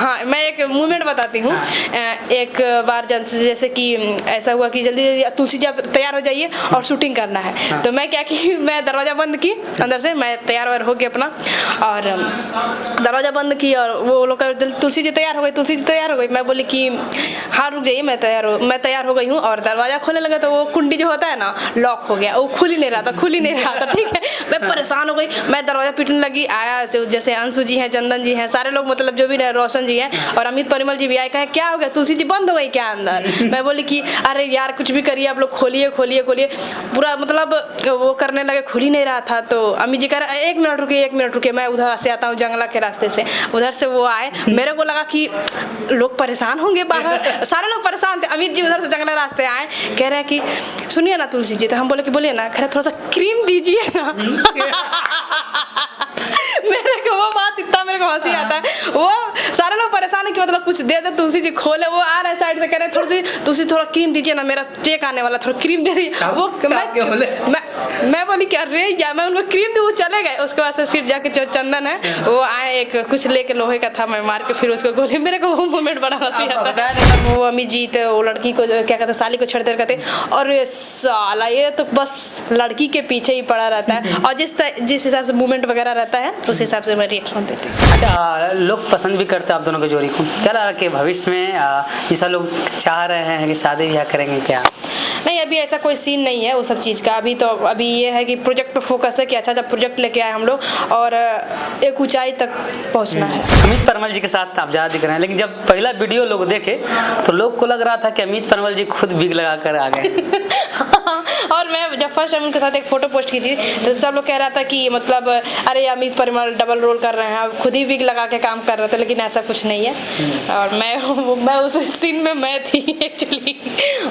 हाँ, मैं एक मूवमेंट बताती हूँ। एक बार जैसे कि ऐसा हुआ कि जल्दी जल्दी तुलसी जी आप तैयार हो जाइए और शूटिंग करना है। तो मैं क्या की, मैं दरवाज़ा बंद की अंदर से, मैं तैयार वार हो गया अपना, और दरवाज़ा बंद की, और वो लोग तुलसी जी तैयार हो गई, तुलसी जी तैयार हो गई। मैं बोली कि हाँ रुक जाइए, मैं तैयार हो गई हूँ। और दरवाज़ा खोलने लगा तो वो कुंडी जो होता है ना, लॉक हो गया, वो खुल ही नहीं रहा था, ठीक है। मैं परेशान हो गई, मैं दरवाज़ा पीटने लगी। आया तो जैसे अंशु जी हैं, चंदन जी हैं, सारे लोग, मतलब जो भी रोशन जी हैं और अमित परिमल जी भी आए, कहें क्या हो गया, तुलसी जी बंद हो गई क्या अंदर? मैं बोली कि अरे यार कुछ भी करिए आप लोग, खोलिए पूरा, मतलब वो करने लगे, खुल ही नहीं रहा था। तो अमित जी कह रहे 1 मिनट रुकिए, मैं उधर से आता हूँ जंगला के रास्ते से। उधर से वो आए, मेरे को लगा कि लोग परेशान होंगे बाहर, सारे लोग परेशान थे। अमित जी उधर से जंगला रास्ते आए, कह रहे हैं कि सुनिए ना तुलसी जी। तो हम बोले कि बोलिए ना। कह रहे थोड़ा सा क्रीम दीजिए ना। मेरे को वो बात इतना मेरे को हंसी आता है। वो सारे लोग परेशान है कि मतलब कुछ दे दे, तुलसी जी खोले। वो आ रहे साइड से, कह रहे थोड़ी सी तुलसी थोड़ा क्रीम दीजिए ना, मेरा चेक आने वाला, थोड़ा क्रीम दे दीजिए। वो मैं बोली क्या रे यार, मैं उनको क्रीम दी, वो चले गए। उसके बाद से फिर जाके जो चंदन है वो आए, एक कुछ लेके लोहे का था, मैं मार के फिर उसको गोली। मेरे को वो मोमेंट बड़ा हंसी आता है। वो अमित जी तो वो लड़की को क्या कहते, साली को छेड़ते कहते, और साला ये तो बस लड़की के पीछे ही पड़ा रहता है। और जिस हिसाब से मूवमेंट वगैरह रहता है उस हिसाब से मैं रिएक्शन देती हूँ। अच्छा, लोग पसंद भी करते हैं आप दोनों के जोड़ी को। क्या लगा कि भविष्य में ऐसा लोग चाह रहे हैं कि शादी ब्याह करेंगे क्या? नहीं, अभी ऐसा कोई सीन नहीं है वो सब चीज़ का। अभी ये है कि प्रोजेक्ट पे फोकस है कि अच्छा प्रोजेक्ट लेके आए हम लोग, और एक ऊंचाई तक पहुंचना है। अमित परिमल जी के साथ आप ज़्यादा दिख रहे हैं, लेकिन जब पहला वीडियो लोग देखे तो लोग को लग रहा था कि अमित परिमल जी खुद बिग लगा कर आ गए। और मैं जब फर्स्ट टाइम उनके साथ एक फोटो पोस्ट की थी तो सब लोग कह रहा था कि मतलब अरे अमित परिमल डबल रोल कर रहे हैं, खुद ही विग लगा के काम कर रहे थे, लेकिन ऐसा कुछ नहीं है। और मैं उस सीन में मैं थी एक्चुअली।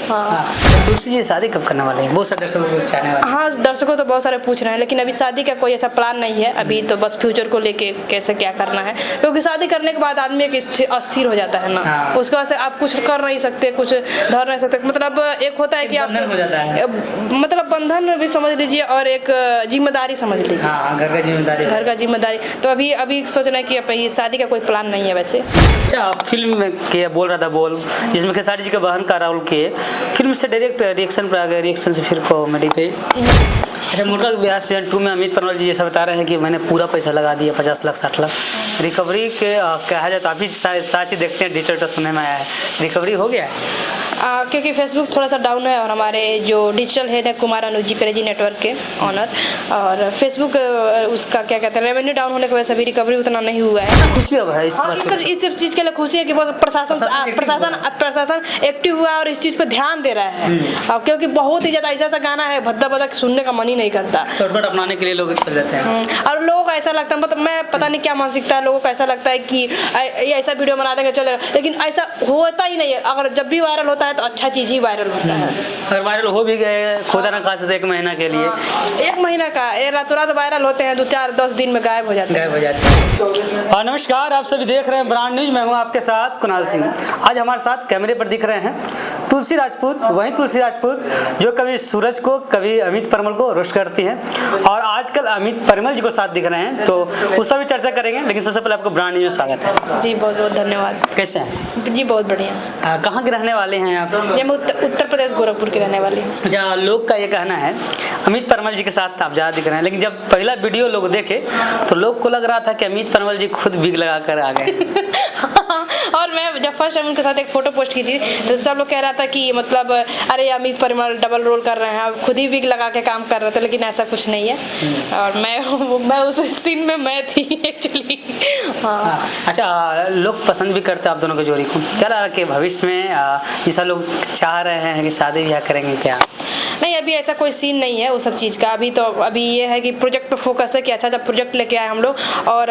हाँ, तुलसी जी शादी कब करने वाले हैं? बहुत सारे दर्शकों चाहने वाले। हाँ, दर्शकों तो बहुत सारे पूछ रहे हैं, लेकिन अभी शादी का कोई ऐसा प्लान नहीं है। अभी तो बस फ्यूचर को लेके कैसे क्या करना है, क्योंकि शादी करने के बाद आदमी एक अस्थिर हो जाता है ना। उसके बाद से आप कुछ कर नहीं सकते, कुछ धर नहीं सकते। मतलब एक होता है कि आप मतलब बंधन भी समझ लीजिए, और एक जिम्मेदारी समझ लीजिए। हाँ, घर का जिम्मेदारी। तो अभी सोचना है कि शादी का कोई प्लान नहीं है वैसे। अच्छा, फिल्म में के बोल रहा था जिसमें खेसारी जी के बहन का रोल किए, फिल्म से डायरेक्ट रिएक्शन पे आ गए, रिएक्शन से फिर कॉमेडी पे। अच्छा, मुर्गा बिहार सीजन 2 में अमित परिमल जी जैसा बता रहे हैं कि मैंने पूरा पैसा लगा दिया, 50 लाख 60 लाख। रिकवरी के कहा जाए तो अभी साची देखते हैं, डिजिटल सुनने में आया है, रिकवरी हो गया है? क्योंकि फेसबुक थोड़ा सा डाउन है, और हमारे जो डिजिटल हेड है कुमार अनुज जी, पेरेजी नेटवर्क के ऑनर, और फेसबुक उसका क्या कहते हैं रेवेन्यू डाउन होने की वजह से भी रिकवरी उतना नहीं हुआ है। खुशी अब है इस सब चीज़ के लिए खुशी है कि बहुत प्रशासन एक्टिव हुआ और इस चीज़ पे ध्यान दे रहा है। क्योंकि बहुत ही ज़्यादा ऐसा गाना है भद्दा भद्दा सुनने का मन ही नहीं करता, शॉर्टकट अपनाने के लिए लोग चल जाते हैं। और लोगों को ऐसा लगता है, मतलब मैं पता नहीं क्या मानसिकता है, लोगों को ऐसा लगता है कि ऐसा वीडियो बना देंगे चलेगा, लेकिन ऐसा होता ही नहीं है। अगर जब भी वायरल होता है तो अच्छा चीज़ ही वायरल होता है। अगर वायरल हो भी गए खुदा ना खासा 1 महीना के लिए, 1 महीना का रातों रात वायरल होते हैं, 2-4-10 दिन में गायब हो जाते हैं। और नमस्कार, आप सभी देख रहे हैं ब्रांड न्यूज। मैं हूं आपके साथ कुणाल सिंह। आज हमारे साथ कैमरे पर दिख रहे हैं तुलसी राजपूत, वही तुलसी राजपूत जो कभी सूरज को कभी अमित परिमल को रोस्ट करती हैं, और आजकल अमित परिमल जी को साथ दिख रहे हैं, तो उस पर भी चर्चा करेंगे। लेकिन सबसे पहले आपको ब्रांड न्यूज में स्वागत है जी। बहुत बहुत धन्यवाद। कैसे हैं जी? बहुत बढ़िया। कहाँ के रहने वाले हैं आप? मैं उत्तर प्रदेश गोरखपुर के रहने वाली हूँ। अच्छा, लोग का ये कहना है अमित परिमल जी के साथ आप ज़्यादा दिख रहे हैं, लेकिन जब पहला वीडियो लोग देखे तो लोग को लग रहा था कि अमित परिमल जी खुद बिग लगा कर आ गए। और मैं जब फर्स्ट टाइम उनके साथ एक फोटो पोस्ट की थी तो सब लोग कह रहा था कि मतलब अरे अमित परिमल डबल रोल कर रहे हैं, खुद ही विग लगा के काम कर रहे थे, लेकिन ऐसा कुछ नहीं है। और मैं उस सीन में मैं थी एक्चुअली। हाँ। अच्छा, लोग पसंद भी करते हैं आप दोनों के जोड़ी को। क्या लगा कि भविष्य में ऐसा लोग चाह रहे हैं कि शादी ब्याह करेंगे क्या? नहीं, अभी ऐसा कोई सीन नहीं है वो सब चीज़ का। अभी ये है कि प्रोजेक्ट पे फोकस है कि अच्छा प्रोजेक्ट लेके आए हम लोग, और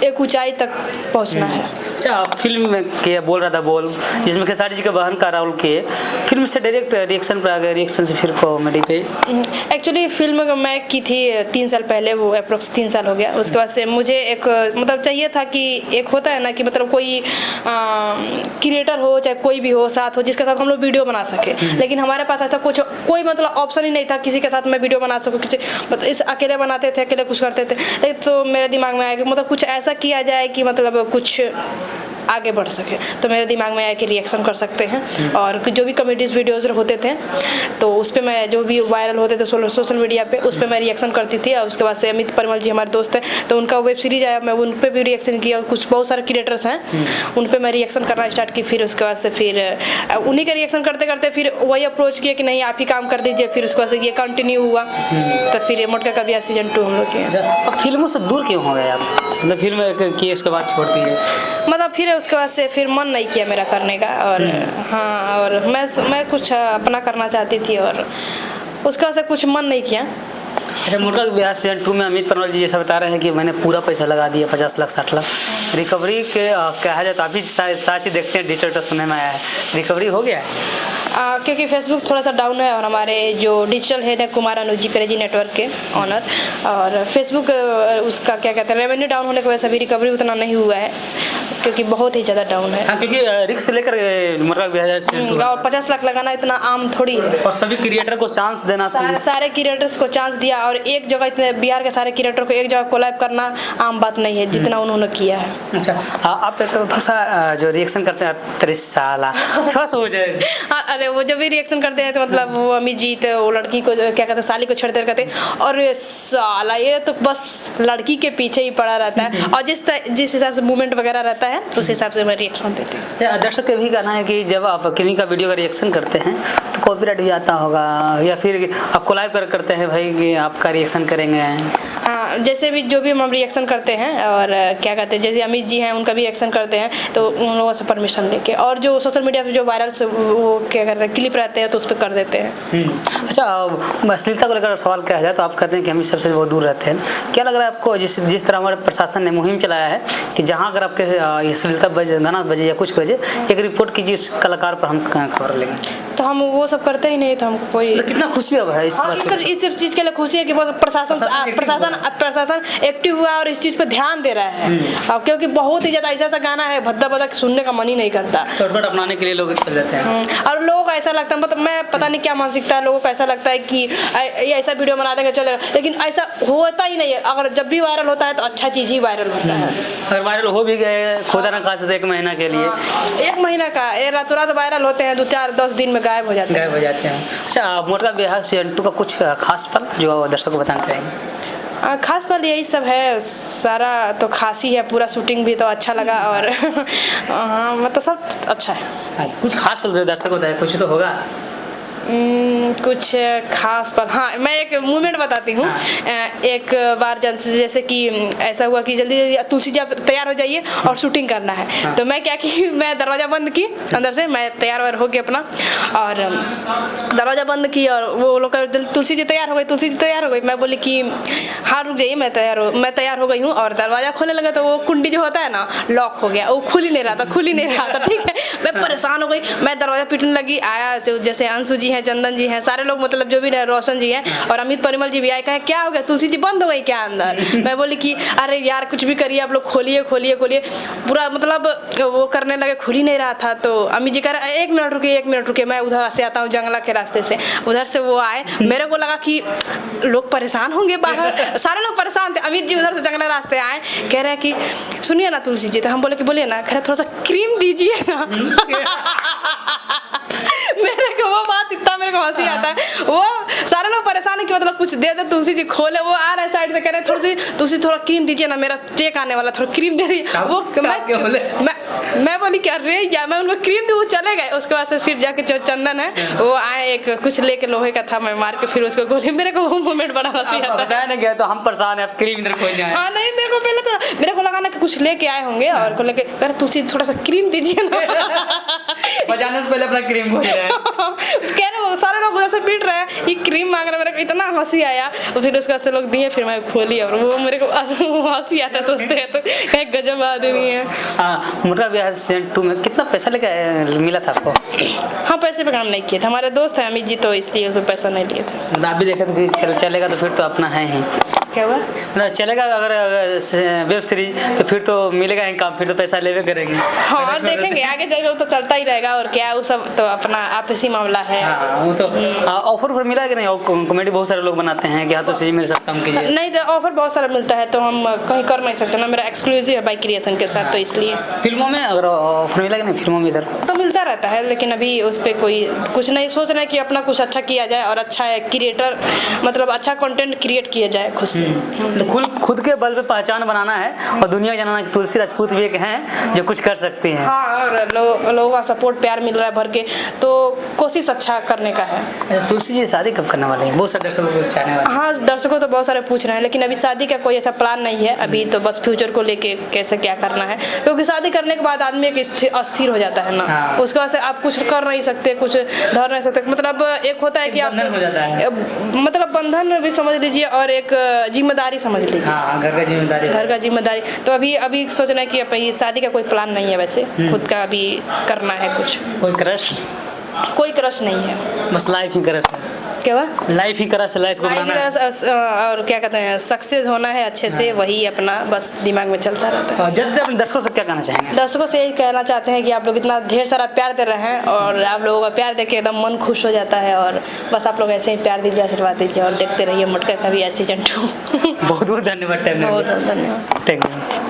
एक ऊंचाई तक पहुंचना है। अच्छा, फिल्म में के बोल रहा था जिसमें खेसारी जी के बहन का रोल किए, फिल्म से डायरेक्ट रिएक्शन पे आ गए, रिएक्शन से फिर कॉमेडी पे। एक्चुअली फिल्म मैं की थी 3 साल पहले, वो अप्रोक्स 3 साल हो गया। उसके बाद से मुझे एक मतलब चाहिए था कि एक होता है ना कि मतलब कोई क्रिएटर हो चाहे कोई भी हो साथ हो जिसके साथ हम लोग वीडियो बना सके, लेकिन हमारे पास ऐसा कोई मतलब ऑप्शन ही नहीं था किसी के साथ मैं वीडियो बना सकूँ। मतलब इस अकेले बनाते थे, अकेले कुछ करते थे, तो मेरे दिमाग में आया कि मतलब कुछ ऐसा किया जाए कि मतलब कुछ आगे बढ़ सके। तो मेरे दिमाग में आया कि रिएक्शन कर सकते हैं, और जो भी कॉमेडीज वीडियोज़ होते थे तो उस पर मैं जो भी वायरल होते थे सोशल मीडिया पे उस पर मैं रिएक्शन करती थी। और उसके बाद से अमित परिमल जी हमारे दोस्त हैं, तो उनका वेब सीरीज आया, मैं उन पर भी रिएक्शन किया। कुछ बहुत सारे क्रिएटर्स हैं उन पर मैं रिएक्शन करना स्टार्ट की। फिर उसके बाद से फिर उन्हीं का रिएक्शन करते करते फिर वही अप्रोच किया कि नहीं आप ही काम कर दीजिए। फिर उसके बाद से ये कंटिन्यू हुआ, तो फिर मोटका का भी सीजन 2 हम लोग किए। अब फिल्मों से दूर क्यों हो गए आप? मतलब फिल्म की उसके बाद छोड़ती है, मतलब फिर उसके बाद से फिर मन नहीं किया मेरा करने का। और हाँ, और मैं कुछ अपना करना चाहती थी और उसका से कुछ मन नहीं किया। अच्छा, मोटका का बिहार सीजन 2 में अमित परिमल जी जैसा बता रहे हैं कि मैंने पूरा पैसा लगा दिया, 50 लाख 60 लाख रिकवरी के कहा जाए तो अभी साची देखते हैं डिजिटल सुनने में आया है, रिकवरी हो गया है? क्योंकि फेसबुक थोड़ा सा डाउन है और हमारे जो डिजिटल हेड है कुमार अनुजी पेरेजी नेटवर्क के ऑनर, और फेसबुक उसका क्या कहते हैं रेवेन्यू डाउन होने की वजह से अभी रिकवरी उतना नहीं हुआ है, क्योंकि बहुत ही ज़्यादा डाउन है। हाँ, क्योंकि रिस्क लेकर मोटका बिहार सीजन 2 और 50 लाख लगाना इतना आम थोड़ी है, और सभी क्रिएटर को चांस देना, सारे क्रिएटर्स को चांस दिया। और एक जगह इतने बिहार के सारे क्रिएटर को एक जगह कोलैब करना आम बात नहीं है जितना उन्होंने किया है। अच्छा, आप थोड़ा सा जो रिएक्शन करते हैं 30 साल थोड़ा सा हो जाए। अरे वो जब भी रिएक्शन करते हैं तो मतलब वो अमिजीत वो लड़की को क्या कहते हैं साली को छेड़ते रहते हैं, और ये साला ये तो बस लड़की के पीछे ही पड़ा रहता है। और जिस हिसाब से मूवमेंट वगैरह रहता है उस हिसाब से मैं रिएक्शन देती हूँ। दर्शक का भी कहना है कि जब आप किन्हीं का वीडियो का रिएक्शन करते हैं तो कॉपीराइट भी आता होगा, या फिर आप कोलैब करते हैं भाई कि आपका रिएक्शन करेंगे। हाँ, जैसे भी जो भी हम रिएक्शन करते हैं और क्या कहते हैं जैसे अमित जी हैं उनका भी रिएक्शन करते हैं तो उन लोगों से परमिशन लेके, और जो सोशल मीडिया पे जो वायरल वो क्या कहते हैं क्लिप रहते हैं तो उस पर कर देते हैं। अच्छा, अश्लीलता को लेकर सवाल किया जाए तो आप कहते हैं कि हम इस सबसे बहुत दूर रहते हैं, क्या लग रहा है आपको जिस तरह हमारे प्रशासन ने मुहिम चलाया है कि जहाँ अगर आपके अश्लीलता बजे गाना बजे या कुछ बजे एक रिपोर्ट कीजिए उस कलाकार पर हम खबर लेंगे, तो हम वो सब करते ही नहीं। तो हमको कोई कितना खुशी अब है इस बात इस सब चीज़ के लिए खुशी है कि प्रशासन एक्टिव हुआ और इस चीज़ पे ध्यान दे रहा है। अब क्योंकि बहुत ही ज़्यादा ऐसा गाना है भद्दा भद्दा सुनने का मन ही नहीं करता, शॉर्टकट अपनाने के लिए लोग चल जाते हैं। और लोगों को ऐसा लगता है, मतलब मैं पता नहीं क्या मानसिकता है, लोगों को ऐसा लगता है कि ये ऐसा वीडियो बना देंगे चलेगा, लेकिन ऐसा होता ही नहीं है। अगर जब भी वायरल होता है तो अच्छा चीज़ ही वायरल होता है। अगर वायरल हो भी गए खुदा ना खास 1 महीना के लिए, 1 महीना का ये रातों रात वायरल होते हैं, 2-4-10 दिन में गायब हो जाते हैं। अच्छा, मोटका बिहार सीजन 2 का कुछ खास पल जो दर्शकों को बताना चाहेंगे? खास पल यही सब है, सारा तो खास ही है, पूरा शूटिंग भी तो अच्छा लगा और हाँ मतलब सब अच्छा है। कुछ खास पल जो दर्शकों को बताए कुछ तो होगा? कुछ खास पल, हाँ मैं एक मूवमेंट बताती हूँ। एक बार जैसे कि ऐसा हुआ कि जल्दी जल्दी तुलसी जी आप तैयार हो जाइए और शूटिंग करना है। तो मैं क्या की मैं दरवाज़ा बंद की अंदर से, मैं तैयार वार हो गया अपना और दरवाज़ा बंद की, और वो लोग तुलसी जी तैयार हो गई, तुलसी जी तैयार हो गई। मैं बोली कि हाँ रुक जाइए मैं तैयार हो गई हूँ, और दरवाज़ा खोलने लगा तो वो कुंडी जो होता है ना लॉक हो गया, वो खुल ही नहीं रहा था। ठीक है, मैं परेशान हो गई, मैं दरवाज़ा पीटने लगी। आया तो जैसे अंशु जी हैं, चंदन जी हैं, सारे लोग मतलब जो भी रोशन जी हैं और अमित परिमल जी भी आए, कहें क्या हो गया तुलसी जी बंद हो गई क्या अंदर? मैं बोली कि अरे यार कुछ भी करिए आप लोग, खोलिए पूरा मतलब वो करने लगे, खुल ही नहीं रहा था। तो अमित जी कह रहे 1 मिनट रुकिए, मैं उधर से आता हूँ जंगला के रास्ते से। उधर से वो आए, मेरे को लगा कि लोग परेशान होंगे बाहर, सारे लोग परेशान थे। अमित जी उधर से जंगला रास्ते आए, कह रहे हैं कि सुनिए ना तुलसी जी, तो हम बोले कि बोलिए ना, कह रहे थोड़ा सा क्रीम दीजिए ना। मेरे को वो बात इतना मेरे को हंसी आता है, वो सारे लोग परेशान है कि मतलब कुछ दे दे तुलसी जी खोले, वो आ रहे साइड से कह रहे थोड़ी सी तुलसी थोड़ा क्रीम दीजिए ना, मेरा चेक आने वाला, थोड़ा क्रीम दे दीजिए। वो मैं बोली क्या रे यार, मैं उनको क्रीम दी, वो चले गए। उसके बाद से फिर जाके जो चंदन है वो आए, एक कुछ लेके लोहे का था, मैं मार के फिर उसको गोली। मेरे को वो मोमेंट बड़ा हंसी आता है। बताया नहीं गया तो हम परेशान है, क्रीम इधर खोजने आए। हाँ नहीं, मेरे को पहले तो मेरे को लगा ना कि कुछ लेके आए होंगे और को लेके कह रहे तुलसी थोड़ा सा क्रीम दीजिए ना। बजाने से पहले अपना क्रीम खोज रहे हैं। कह रहे वो सारे लोग उधर से पीट रहे हैं, ये क्रीम मांग रहे, मेरे को इतना हंसी आया। और फिर उसके बाद से लोग दिए, फिर मैं खोली और वो मेरे को हंसी आता सोचते हैं तो एक गजब आदमी है। मोटका बिहार सीजन 2 में कितना पैसा लेके मिला था आपको? हाँ पैसे पे काम नहीं किए थे, हमारे दोस्त हैं अमित जी, तो इसलिए उसमें पैसा नहीं लिए थे। आप भी देखे तो चलेगा तो फिर तो अपना है ही। क्या हुआ? मतलब चलेगा अगर वेब सीरीज तो फिर तो मिलेगा ही काम, फिर तो पैसा लेवे करेंगे। हाँ देखेंगे आगे जाएगा, वो तो चलता ही रहेगा और क्या, वो सब तो अपना आपसी मामला है। हाँ वो तो ऑफर मिला है कि नहीं? कॉमेडी बहुत सारे लोग बनाते हैं कि हाँ तो सही मेरे साथ काम कीजिए। नहीं तो ऑफर बहुत सारा मिलता है तो हम कहीं कर नहीं सकते ना, मेरा एक्सक्लूसिव है बाई क्रिएशन के साथ, तो इसलिए। फिल्मों में अगर ऑफर मिला कि नहीं? फिल्मों में इधर तो मिलता रहता है, लेकिन अभी उस पर कोई कुछ नहीं सोच रहे हैं कि अपना कुछ अच्छा किया जाए और अच्छा क्रिएटर मतलब अच्छा कंटेंट क्रिएट किया जाए खुद से। तो खुद के बल पे पहचान बनाना है और दुनिया जानना कि तुलसी राजपूत भी एक हैं जो कुछ कर सकती हैं। हाँ और लोगों का सपोर्ट प्यार मिल रहा है भर के, तो कोशिश अच्छा करने का है। तुलसी जी शादी कब करने वाले हैं? बहुत सारे दर्शक चाहने वाले। हाँ दर्शकों तो बहुत सारे पूछ रहे हैं, लेकिन अभी शादी का कोई ऐसा प्लान नहीं है अभी, तो बस फ्यूचर को लेके कैसे क्या करना है, क्योंकि शादी करने के बाद आदमी एक अस्थिर हो जाता है ना। हाँ। उसके बाद से आप कुछ कर नहीं सकते, कुछ धर नहीं सकते, मतलब एक होता है कि आप बंधन हो जाता है। मतलब बंधन भी समझ लीजिए और एक जिम्मेदारी समझ लीजिए। हाँ घर का जिम्मेदारी। घर का जिम्मेदारी तो अभी सोचना है कि अभी शादी का कोई प्लान नहीं है वैसे, खुद का अभी करना है कुछ। कोई क्रश नहीं है, बस लाइफ ही क्रश है। क्या हुआ? लाइफ ही क्रश, लाइफ को बनाना है। और क्या कहते हैं, सक्सेस होना है अच्छे से, वही अपना बस दिमाग में चलता रहता है। और जल्दी अपने दर्शकों से क्या कहना चाहेंगे? दर्शकों से यही कहना चाहते हैं कि आप लोग इतना ढेर सारा प्यार दे रहे हैं और आप लोगों का प्यार देख के एकदम मन खुश हो जाता है, और बस आप लोग ऐसे ही प्यार दीजिए, आशीर्वाद दीजिए और देखते रहिए मटका का भी ऐसे जंटू। बहुत बहुत धन्यवाद। बहुत बहुत धन्यवाद। Thank you.